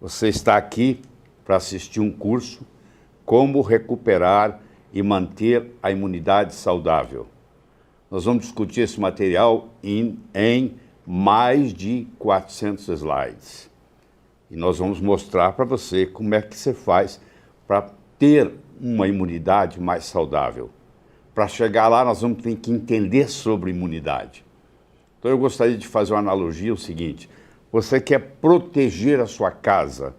Você está aqui para assistir um curso Como Recuperar e Manter a Imunidade Saudável. Nós vamos discutir esse material em mais de 400 slides. E nós vamos mostrar para você como é que você faz para ter uma imunidade mais saudável. Para chegar lá, nós vamos ter que entender sobre imunidade. Então, eu gostaria de fazer uma analogia, o seguinte: você quer proteger a sua casa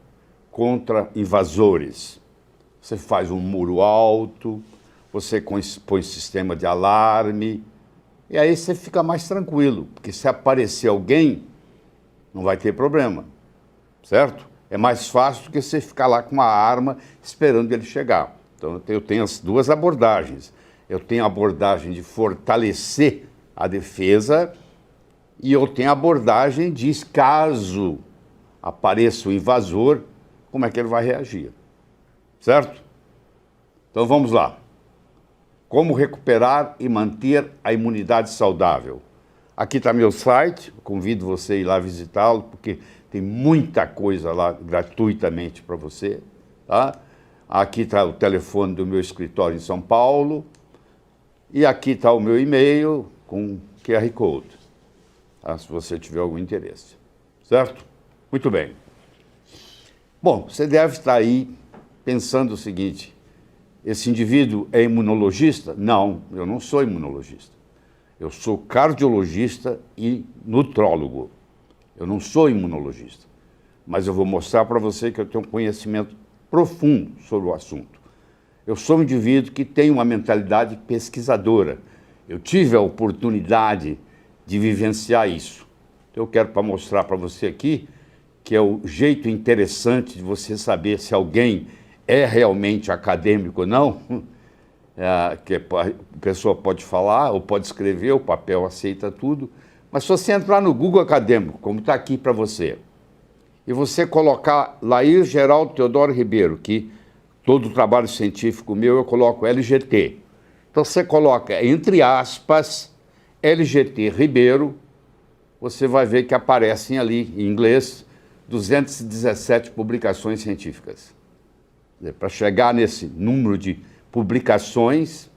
contra invasores. Você faz um muro alto, você põe sistema de alarme, e aí você fica mais tranquilo, porque se aparecer alguém, não vai ter problema, certo? É mais fácil do que você ficar lá com uma arma esperando ele chegar. Então, eu tenho as duas abordagens. Eu tenho a abordagem de fortalecer a defesa e eu tenho a abordagem de, caso apareça o invasor, como é que ele vai reagir, certo? Então vamos lá. Como recuperar e manter a imunidade saudável? Aqui está meu site, convido você a ir lá visitá-lo, porque tem muita coisa lá gratuitamente para você, tá? Aqui está o telefone do meu escritório em São Paulo, e aqui está o meu e-mail com QR Code, tá? Se você tiver algum interesse, certo? Muito bem. Bom, você deve estar aí pensando o seguinte: esse indivíduo é imunologista? Não, eu não sou imunologista. Eu sou cardiologista e nutrólogo. Eu não sou imunologista. Mas eu vou mostrar para você que eu tenho um conhecimento profundo sobre o assunto. Eu sou um indivíduo que tem uma mentalidade pesquisadora. Eu tive a oportunidade de vivenciar isso. Então, eu quero mostrar para você aqui que é o jeito interessante de você saber se alguém é realmente acadêmico ou não. Que a pessoa pode falar ou pode escrever, o papel aceita tudo. Mas se você entrar no Google Acadêmico, como está aqui para você, e você colocar Lair Geraldo Teodoro Ribeiro, que todo o trabalho científico meu eu coloco LGT. Então você coloca, entre aspas, LGT Ribeiro, você vai ver que aparecem ali, em inglês, 217 publicações científicas. Para chegar nesse número de publicações,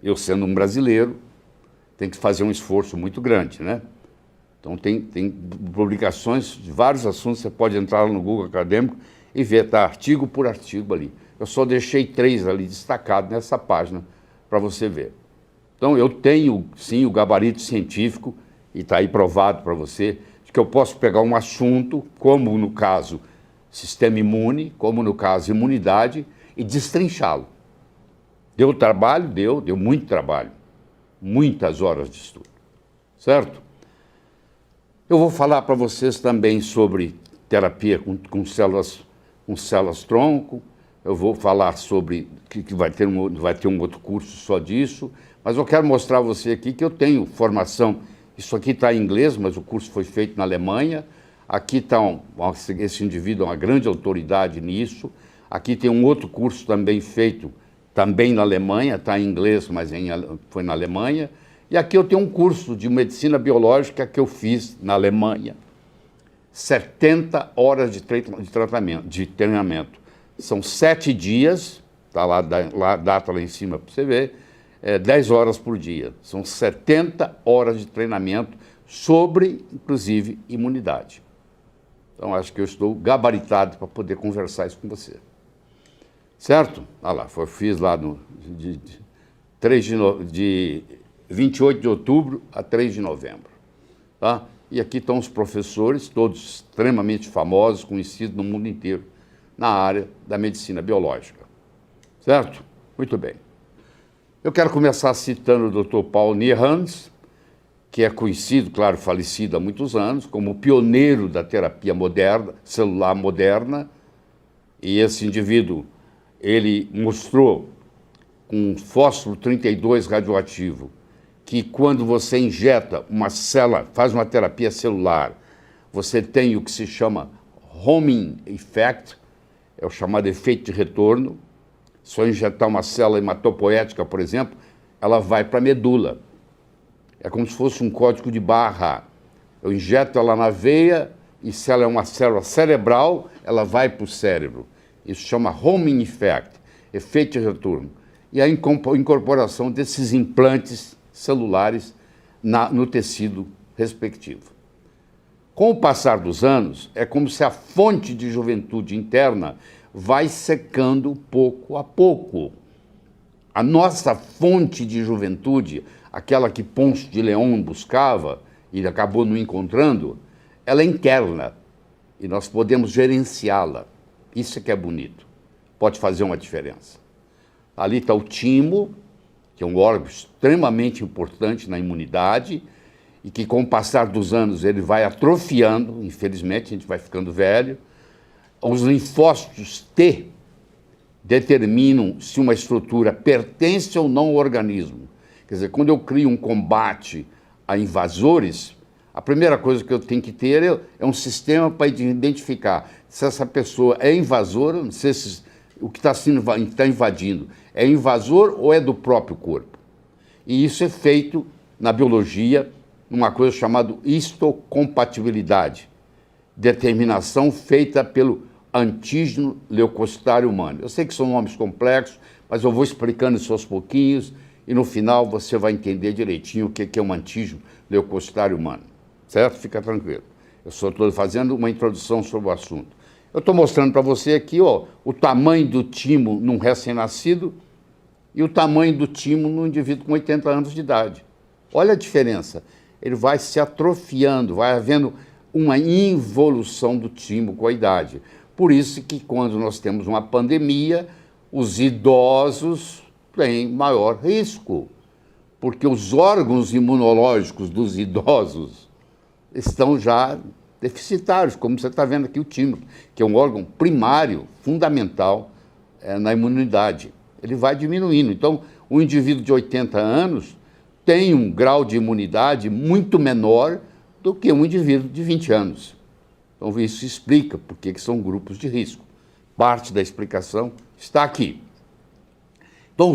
eu sendo um brasileiro, tem que fazer um esforço muito grande, né? Então tem publicações de vários assuntos, você pode entrar no Google Acadêmico e ver, tá, artigo por artigo ali. Eu só deixei 3 ali destacados nessa página para você ver. Então eu tenho, sim, o gabarito científico, e está aí provado para você, de que eu posso pegar um assunto, como no caso sistema imune, como no caso imunidade, e destrinchá-lo. Deu trabalho? Deu muito trabalho. Muitas horas de estudo, certo? Eu vou falar para vocês também sobre terapia com células-tronco, eu vou falar sobre, que vai ter um outro curso só disso, mas eu quero mostrar a você aqui que eu tenho formação, isso aqui está em inglês, mas o curso foi feito na Alemanha, aqui está esse indivíduo é uma grande autoridade nisso, aqui tem um outro curso também feito, também na Alemanha, está em inglês, mas foi na Alemanha, e aqui eu tenho um curso de medicina biológica que eu fiz na Alemanha, 70 horas de treinamento. São 7 dias, está lá a data lá em cima para você ver, 10 horas por dia. São 70 horas de treinamento sobre, inclusive, imunidade. Então, acho que eu estou gabaritado para poder conversar isso com você. Certo? Olha lá, fiz lá de 28 de outubro a 3 de novembro. Tá? E aqui estão os professores, todos extremamente famosos, conhecidos no mundo inteiro, na área da medicina biológica. Certo? Muito bem. Eu quero começar citando o Dr. Paul Nierhans, que é conhecido, claro, falecido há muitos anos, como o pioneiro da terapia moderna, celular moderna, e esse indivíduo, ele mostrou com fósforo 32 radioativo, que quando você injeta uma célula, faz uma terapia celular, você tem o que se chama homing effect, é o chamado efeito de retorno. Se eu injetar uma célula hematopoética, por exemplo, ela vai para a medula. É como se fosse um código de barra. Eu injeto ela na veia e se ela é uma célula cerebral, ela vai para o cérebro. Isso chama homing effect, efeito de retorno. E a incorporação desses implantes celulares no tecido respectivo. Com o passar dos anos, é como se a fonte de juventude interna vai secando pouco a pouco. A nossa fonte de juventude, aquela que Ponce de Leão buscava e acabou não encontrando, ela é interna e nós podemos gerenciá-la. Isso é que é bonito, pode fazer uma diferença. Ali está o timo, que é um órgão extremamente importante na imunidade e que com o passar dos anos ele vai atrofiando, infelizmente a gente vai ficando velho. Os linfócitos T determinam se uma estrutura pertence ou não ao organismo. Quer dizer, quando eu crio um combate a invasores, a primeira coisa que eu tenho que ter é um sistema para identificar se essa pessoa é invasora, se o que está invadindo é invasor ou é do próprio corpo. E isso é feito na biologia, numa coisa chamada histocompatibilidade, determinação feita pelo antígeno leucocitário humano. Eu sei que são nomes complexos, mas eu vou explicando isso aos pouquinhos e no final você vai entender direitinho o que é um antígeno leucocitário humano. Certo? Fica tranquilo. Eu só estou fazendo uma introdução sobre o assunto. Eu estou mostrando para você aqui o tamanho do timo num recém-nascido e o tamanho do timo num indivíduo com 80 anos de idade. Olha a diferença. Ele vai se atrofiando, vai havendo uma involução do timo com a idade. Por isso que quando nós temos uma pandemia, os idosos têm maior risco, porque os órgãos imunológicos dos idosos estão já deficitários, como você está vendo aqui o timo, que é um órgão primário, fundamental na imunidade. Ele vai diminuindo. Então, o indivíduo de 80 anos tem um grau de imunidade muito menor do que um indivíduo de 20 anos. Então, isso explica por que são grupos de risco. Parte da explicação está aqui. Então,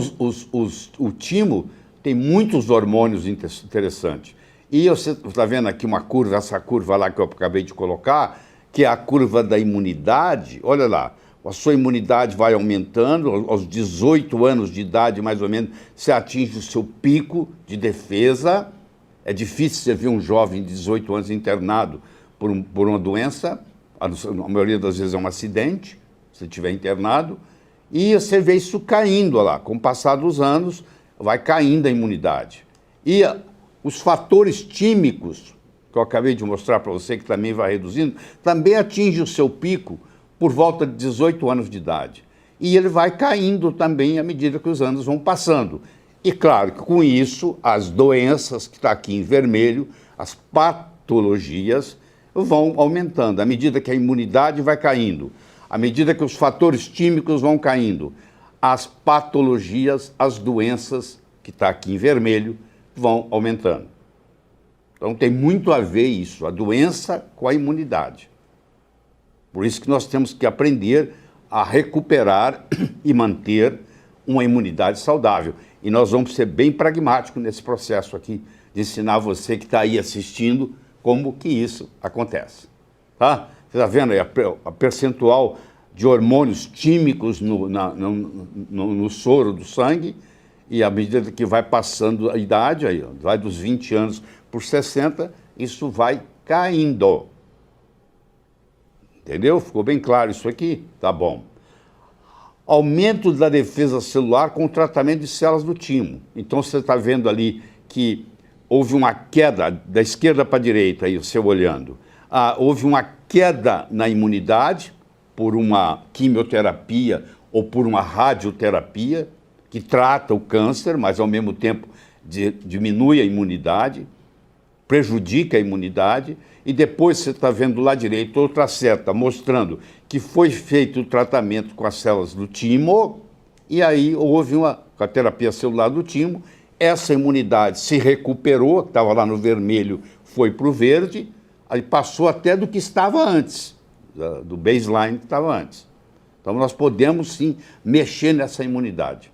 o timo tem muitos hormônios interessantes. E você está vendo aqui uma curva, essa curva lá que eu acabei de colocar, que é a curva da imunidade. Olha lá, a sua imunidade vai aumentando, aos 18 anos de idade, mais ou menos, você atinge o seu pico de defesa. É difícil você ver um jovem de 18 anos internado por uma doença, a maioria das vezes é um acidente, se estiver internado, e você vê isso caindo lá. Com o passar dos anos, vai caindo a imunidade. E os fatores tímicos, que eu acabei de mostrar para você, que também vai reduzindo, também atinge o seu pico por volta de 18 anos de idade. E ele vai caindo também à medida que os anos vão passando. E claro que com isso, as doenças, que está aqui em vermelho, as patologias, vão aumentando. À medida que a imunidade vai caindo, à medida que os fatores tímicos vão caindo, as patologias, as doenças, que está aqui em vermelho, vão aumentando. Então tem muito a ver isso, a doença com a imunidade. Por isso que nós temos que aprender a recuperar e manter uma imunidade saudável. E nós vamos ser bem pragmáticos nesse processo aqui, de ensinar você que está aí assistindo como que isso acontece. Tá? Você está vendo aí a percentual de hormônios tímicos no soro do sangue, e à medida que vai passando a idade, aí, vai dos 20 anos por 60, isso vai caindo. Entendeu? Ficou bem claro isso aqui? Tá bom. Aumento da defesa celular com o tratamento de células do timo. Então você está vendo ali que houve uma queda da esquerda para a direita, aí você olhando. Houve uma queda na imunidade por uma quimioterapia ou por uma radioterapia, que trata o câncer, mas ao mesmo tempo diminui a imunidade, prejudica a imunidade, e depois você está vendo lá direito outra seta mostrando que foi feito o tratamento com as células do timo, e aí houve com a terapia celular do timo, essa imunidade se recuperou, que estava lá no vermelho, foi para o verde, aí passou até do que estava antes, do baseline que estava antes. Então nós podemos sim mexer nessa imunidade.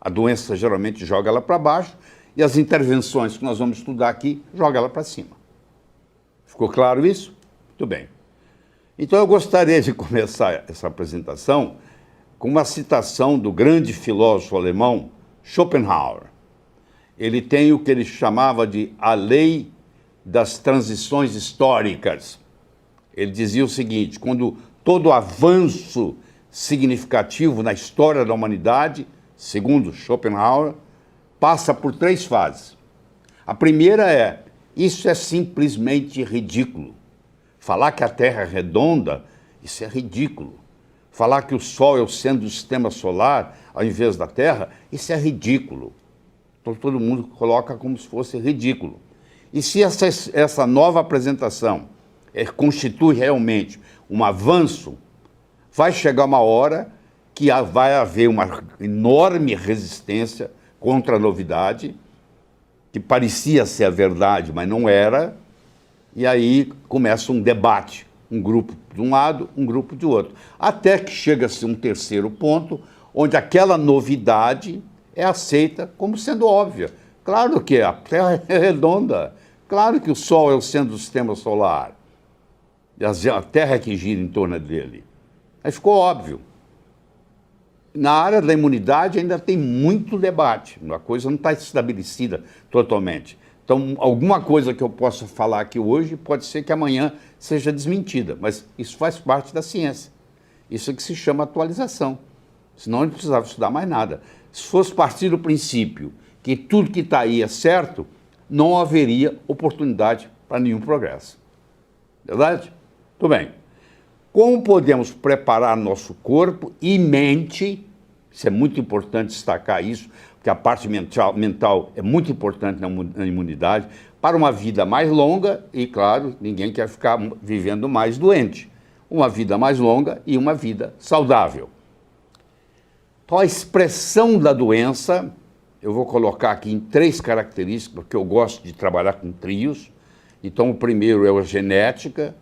A doença geralmente joga ela para baixo e as intervenções que nós vamos estudar aqui joga ela para cima. Ficou claro isso? Muito bem. Então eu gostaria de começar essa apresentação com uma citação do grande filósofo alemão Schopenhauer. Ele tem o que ele chamava de a lei das transições históricas. Ele dizia o seguinte: quando todo avanço significativo na história da humanidade, segundo Schopenhauer, passa por 3 fases. A primeira é: isso é simplesmente ridículo. Falar que a Terra é redonda, isso é ridículo. Falar que o Sol é o centro do sistema solar, ao invés da Terra, isso é ridículo. Então todo mundo coloca como se fosse ridículo. E se essa nova apresentação constitui realmente um avanço, vai chegar uma hora que vai haver uma enorme resistência contra a novidade, que parecia ser a verdade, mas não era, e aí começa um debate, um grupo de um lado, um grupo de outro, até que chega-se um terceiro ponto, onde aquela novidade é aceita como sendo óbvia. Claro que a Terra é redonda, claro que o Sol é o centro do sistema solar, e a Terra é que gira em torno dele. Aí ficou óbvio. Na área da imunidade ainda tem muito debate, a coisa não está estabelecida totalmente. Então, alguma coisa que eu possa falar aqui hoje pode ser que amanhã seja desmentida, mas isso faz parte da ciência. Isso é que se chama atualização. Senão não precisava estudar mais nada. Se fosse partir do princípio que tudo que está aí é certo, não haveria oportunidade para nenhum progresso. Verdade? Muito bem. Como podemos preparar nosso corpo e mente, isso é muito importante destacar isso, porque a parte mental é muito importante na imunidade, para uma vida mais longa e, claro, ninguém quer ficar vivendo mais doente. Uma vida mais longa e uma vida saudável. Então, a expressão da doença, eu vou colocar aqui em 3 características, porque eu gosto de trabalhar com trios. Então, o primeiro é a genética.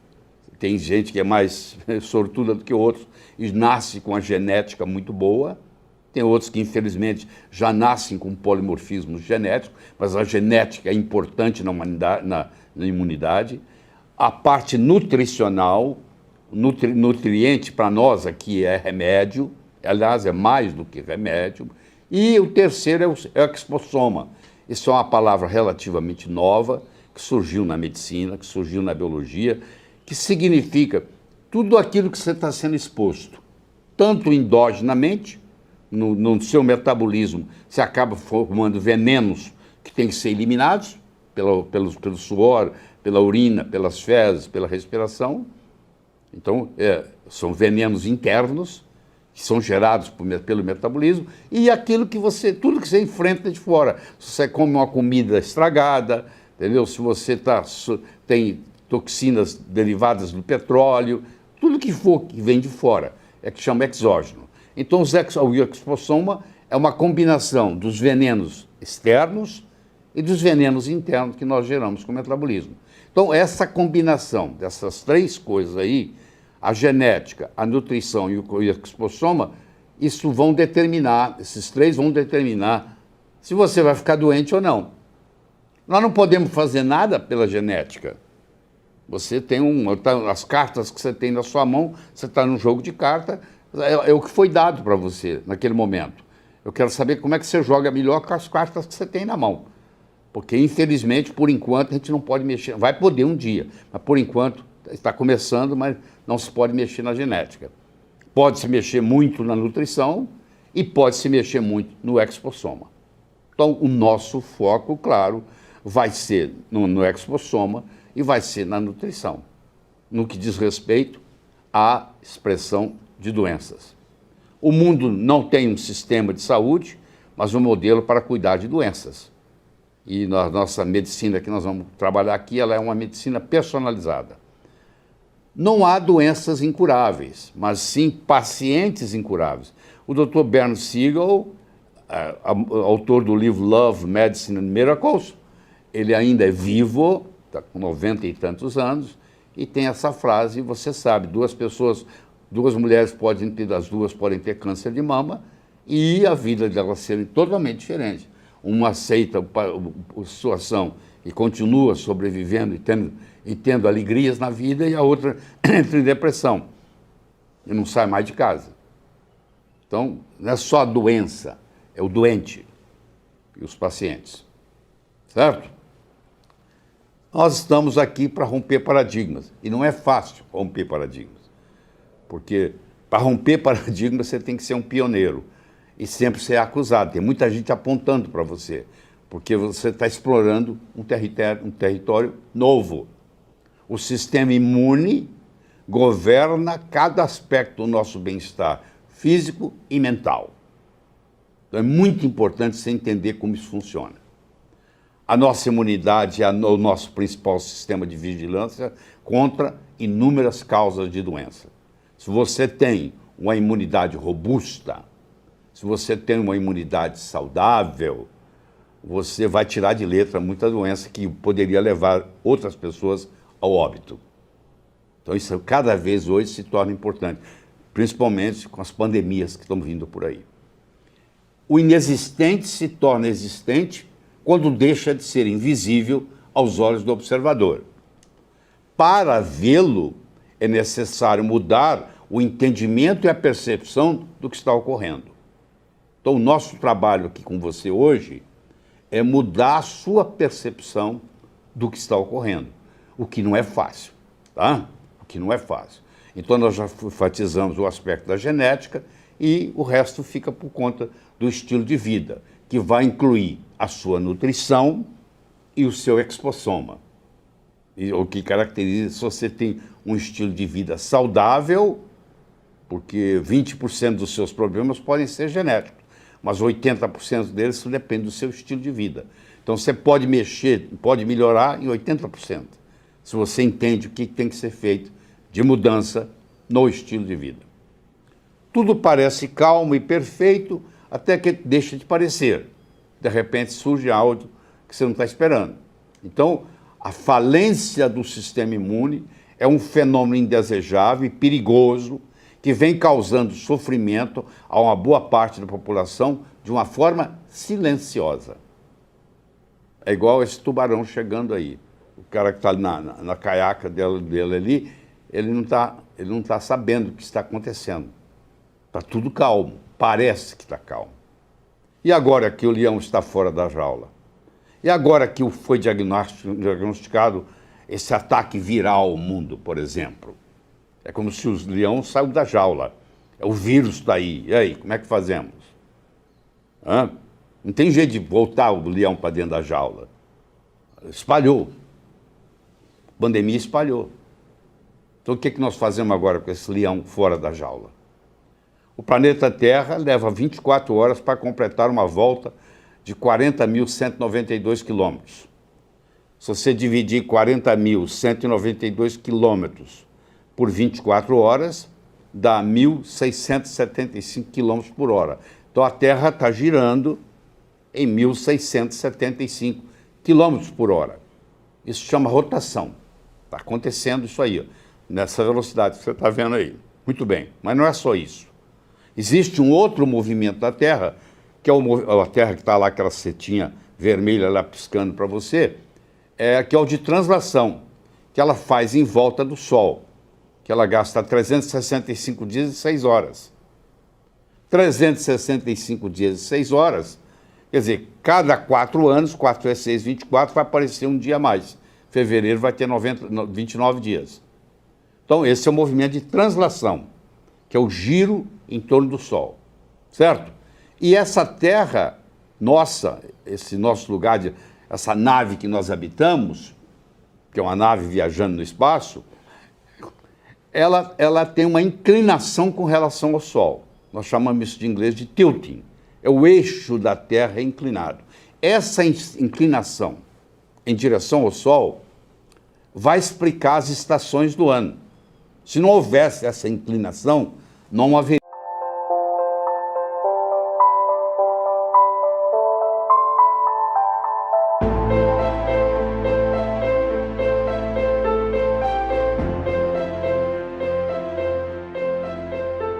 Tem gente que é mais sortuda do que outros e nasce com a genética muito boa. Tem outros que, infelizmente, já nascem com polimorfismo genético, mas a genética é importante na imunidade. A parte nutricional, nutriente para nós aqui é remédio, aliás, é mais do que remédio. E o terceiro é o exposoma. Isso é uma palavra relativamente nova, que surgiu na medicina, que surgiu na biologia, que significa tudo aquilo que você está sendo exposto, tanto endogenamente, no seu metabolismo, você acaba formando venenos que têm que ser eliminados pelo suor, pela urina, pelas fezes, pela respiração. Então, são venenos internos que são gerados pelo metabolismo, e aquilo que tudo que você enfrenta de fora. Se você come uma comida estragada, entendeu? Se você tem toxinas derivadas do petróleo, tudo que for que vem de fora é que chama exógeno. Então, o exposoma é uma combinação dos venenos externos e dos venenos internos que nós geramos com o metabolismo. Então, essa combinação dessas 3 coisas aí, a genética, a nutrição e o exposoma, esses 3 vão determinar se você vai ficar doente ou não. Nós não podemos fazer nada pela genética. Você tem as cartas que você tem na sua mão, você está num jogo de carta, é o que foi dado para você naquele momento. Eu quero saber como é que você joga melhor com as cartas que você tem na mão. Porque, infelizmente, por enquanto, a gente não pode mexer. Vai poder um dia, mas por enquanto está começando, mas não se pode mexer na genética. Pode-se mexer muito na nutrição e pode-se mexer muito no exposoma. Então, o nosso foco, claro, vai ser no exposoma e vai ser na nutrição, no que diz respeito à expressão de doenças. O mundo não tem um sistema de saúde, mas um modelo para cuidar de doenças. E na nossa medicina que nós vamos trabalhar aqui, ela é uma medicina personalizada. Não há doenças incuráveis, mas sim pacientes incuráveis. O Dr. Bernd Siegel, autor do livro Love, Medicine and Miracles, ele ainda é vivo, está com 90 e tantos anos, e tem essa frase, você sabe, duas mulheres as duas podem ter câncer de mama e a vida delas ser totalmente diferente. uma aceita a situação e continua sobrevivendo e tendo alegrias na vida, e a outra entra em depressão e não sai mais de casa. Então, não é só a doença, é o doente e os pacientes, certo? Nós estamos aqui para romper paradigmas, e não é fácil romper paradigmas, porque para romper paradigmas você tem que ser um pioneiro e sempre ser acusado. Tem muita gente apontando para você, porque você está explorando um território novo. O sistema imune governa cada aspecto do nosso bem-estar físico e mental. Então é muito importante você entender como isso funciona. A nossa imunidade é o nosso principal sistema de vigilância contra inúmeras causas de doença. Se você tem uma imunidade robusta, se você tem uma imunidade saudável, você vai tirar de letra muita doença que poderia levar outras pessoas ao óbito. Então isso cada vez hoje se torna importante, principalmente com as pandemias que estão vindo por aí. O inexistente se torna existente quando deixa de ser invisível aos olhos do observador. Para vê-lo, é necessário mudar o entendimento e a percepção do que está ocorrendo. Então, o nosso trabalho aqui com você hoje é mudar a sua percepção do que está ocorrendo, o que não é fácil, tá? O que não é fácil. Então, nós já enfatizamos o aspecto da genética e o resto fica por conta do estilo de vida, que vai incluir a sua nutrição e o seu expossoma. E o que caracteriza se você tem um estilo de vida saudável, porque 20% dos seus problemas podem ser genéticos, mas 80% deles depende do seu estilo de vida. Então você pode mexer, pode melhorar em 80%, se você entende o que tem que ser feito de mudança no estilo de vida. Tudo parece calmo e perfeito até que deixa de parecer. De repente surge algo que você não está esperando. Então, a falência do sistema imune é um fenômeno indesejável e perigoso que vem causando sofrimento a uma boa parte da população de uma forma silenciosa. É igual esse tubarão chegando aí. O cara que está na caiaca dele ali, ele não tá sabendo o que está acontecendo. Está tudo calmo, parece que está calmo. E agora que o leão está fora da jaula? E agora que foi diagnosticado esse ataque viral ao mundo, por exemplo? É como se o leão saiu da jaula. O vírus está aí. E aí, como é que fazemos? Hã? Não tem jeito de voltar o leão para dentro da jaula. Espalhou. A pandemia espalhou. Então o que nós fazemos agora com esse leão fora da jaula? O planeta Terra leva 24 horas para completar uma volta de 40.192 quilômetros. Se você dividir 40.192 quilômetros por 24 horas, dá 1.675 quilômetros por hora. Então a Terra está girando em 1.675 quilômetros por hora. Isso chama rotação. Está acontecendo isso aí, ó, nessa velocidade que você está vendo aí. Muito bem, mas não é só isso. Existe um outro movimento da Terra, que é a Terra que está lá, aquela setinha vermelha lá piscando para você, que é o de translação, que ela faz em volta do Sol, que ela gasta 365 dias e 6 horas. 365 dias e 6 horas, quer dizer, cada 4 anos, 4 vezes 6, 24, vai aparecer um dia a mais. Fevereiro vai ter 29 dias. Então, esse é o movimento de translação, que é o giro em torno do Sol, certo? E essa Terra nossa, esse nosso lugar, essa nave que nós habitamos, que é uma nave viajando no espaço, ela tem uma inclinação com relação ao Sol. Nós chamamos isso de inglês de tilting. É o eixo da Terra inclinado. Essa inclinação em direção ao Sol vai explicar as estações do ano. Se não houvesse essa inclinação, não haveria